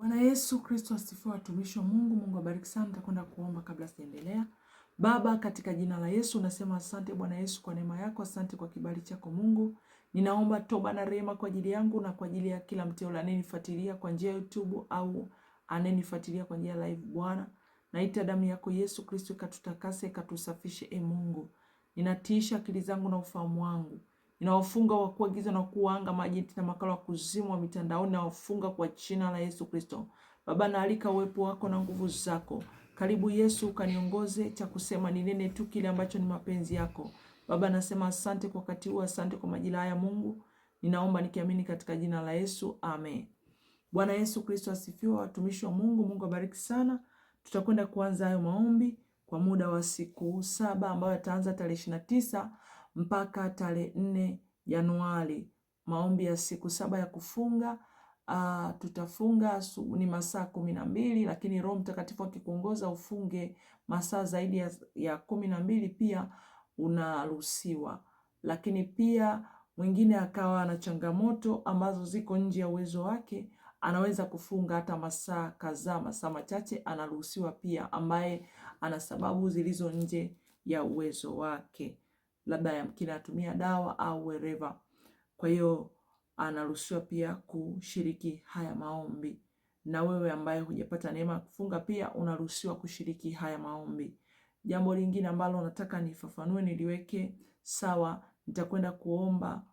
Bwana Yesu Kristo asifiwe, watumishi wa Mungu. Mungu abariki sana. Nitakwenda kuomba kabla sijaendelea. Baba, katika jina la Yesu nasema asante Bwana Yesu kwa neema yako, asante kwa kibali chako Mungu. Ninaomba toba na rehema kwa ajili yangu na kwa ajili ya kila mteule anayenifuatilia kwa njia ya YouTube au anayenifuatilia kwa njia live. Bwana, naita damu yako Yesu Kristo ikatutakase, ikatusafishe Mungu. Ninatiisha akili zangu na ufahamu wangu. Ninawafunga wakuu wa giza na wakuu wa anga, majenti na makala wa kuzimu wa mitandaoni, na wafunga kwa jina la Yesu Kristo. Baba, naalika uwepo wako na nguvu zako. Karibu Yesu, kaniongoze, cha kusema ni nene tu kile ambacho ni mapenzi yako. Baba, nasema asante kwa wakati huu, asante kwa majira haya Mungu. Ninaomba nikiamini katika jina la Yesu, amen. Bwana Yesu Kristo asifiwe, watumishi wa Mungu. Mungu abariki sana. Tutakwenda kuanza hayo maombi kwa muda wa siku 7 ambayo yataanza tarehe 29 mpaka tarehe 4 Januari. Maombi ya siku 7 ya kufunga. Tutafunga ni masaa 12, lakini Roho Mtakatifu akikuongoza ufunge masaa zaidi ya 12 pia unaruhusiwa. Lakini pia mwingine akawa na changamoto ambazo ziko nje ya uwezo wake, anaweza kufunga hata masaa kadhaa, masaa machache, anaruhusiwa pia, ambaye ana sababu zilizo nje ya uwezo wake, labda yamkini atumia dawa au wherever. Kwa hiyo anaruhusiwa pia kushiriki haya maombi. Na wewe ambaye hujapata neema ya kufunga pia unaruhusiwa kushiriki haya maombi. Jambo lingine ambalo nataka nifafanue, niliweke sawa, nitakwenda kuomba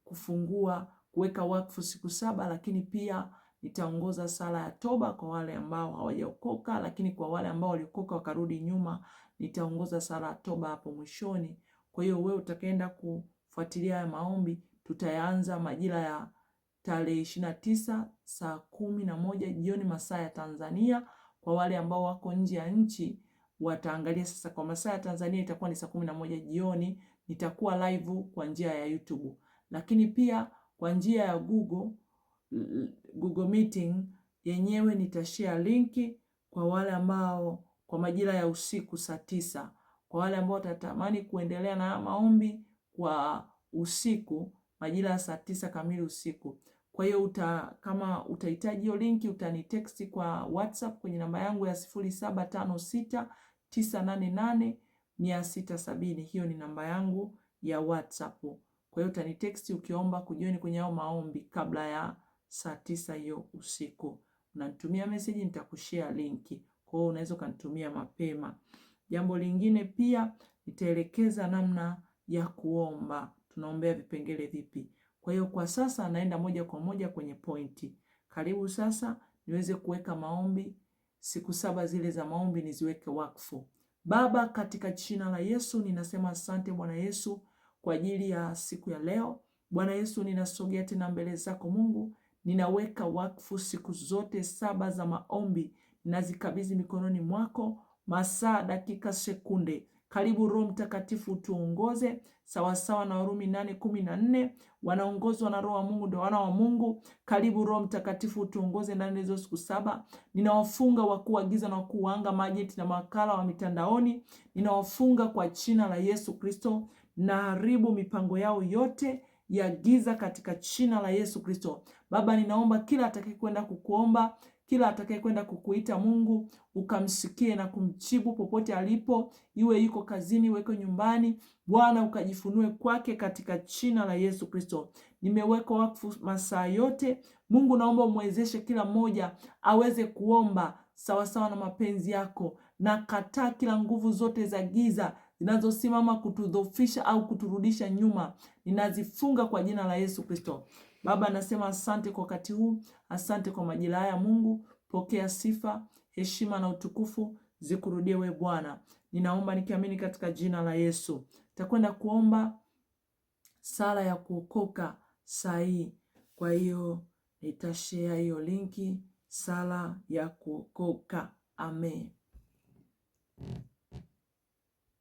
kufungua, kuweka wakfu siku 7, lakini pia nitaongoza sala ya toba kwa wale ambao hawajaokoka, lakini kwa wale ambao waliokoka wakarudi nyuma, nitaongoza sala ya toba hapo mwishoni. Kwa hiyo wewe utakaenda kufuatilia haya maombi, tutaanza majira ya tarehe 29 saa 11 jioni masaa ya Tanzania. Kwa wale ambao wako nje ya nchi wataangalia sasa, kwa masaa ya Tanzania itakuwa ni saa 11 jioni. Nitakuwa live kwa njia ya YouTube, lakini pia kwa njia ya Google Meeting yenyewe nitashare linki kwa wale ambao kwa majira ya usiku saa 9. Kwa wale ambao watatamani kuendelea na maombi kwa usiku majira ya saa 9 kamili usiku. Kwa hiyo kama utahitaji hiyo linki utanitext kwa WhatsApp kwenye namba yangu ya 0756988670. Hiyo ni namba yangu ya WhatsApp. Kwa hiyo utanitext ukiomba kujioni kwenye hao maombi kabla ya saa 9 hiyo usiku. Unanitumia message, nitakushare linki. Kwa hiyo unaweza kunitumia mapema. Jambo lingine pia nitaelekeza namna ya kuomba. Tunaombea vipengele vipi? Kwa hiyo kwa sasa naenda moja kwa moja kwenye pointi. Karibu sasa niweze kuweka maombi. Siku 7 zile za maombi niziweke wakfu. Baba, katika jina la Yesu ninasema asante Bwana Yesu kwa ajili ya siku ya leo. Bwana Yesu, ninasogea tena mbele zako Mungu. Ninaweka wakfu siku zote 7 za maombi. Ninazikabidhi mikononi mwako, masaa, dakika, sekunde. Karibu Roho Mtakatifu tuongoze sawasawa na Warumi 8:14. Wanaongozwa na Roho wa Mungu ndio wana wa Mungu. Karibu Roho Mtakatifu tuongoze ndani hizo siku 7. Ninawafunga wakuu wa giza na wakuu wa anga, majenti na makala wa mitandaoni. Ninawafunga kwa jina la Yesu Kristo. Naharibu mipango yao yote ya giza katika jina la Yesu Kristo. Baba, ninaomba kila atakayekwenda kukuomba, kila atakayekwenda kukuita Mungu, ukamsikie na kumjibu popote alipo, iwe yuko kazini, iwe yuko nyumbani. Bwana, ukajifunue kwake katika jina la Yesu Kristo. Nimeweka wakfu masaa yote. Mungu, naomba umwezeshe kila mmoja aweze kuomba sawa sawa na mapenzi yako. Na kataa kila nguvu zote za giza zinazosimama kutudhofisha au kuturudisha nyuma, ninazifunga kwa jina la Yesu Kristo. Baba, nasema asante kwa wakati huu, asante kwa majira haya Mungu. Pokea sifa, heshima na utukufu zikurudie we Bwana. Ninaomba nikiamini katika jina la Yesu. Takwenda kuomba sala ya kuokoka saa hii. Kwa hiyo nitashare hiyo linki, sala ya kuokoka. Amen.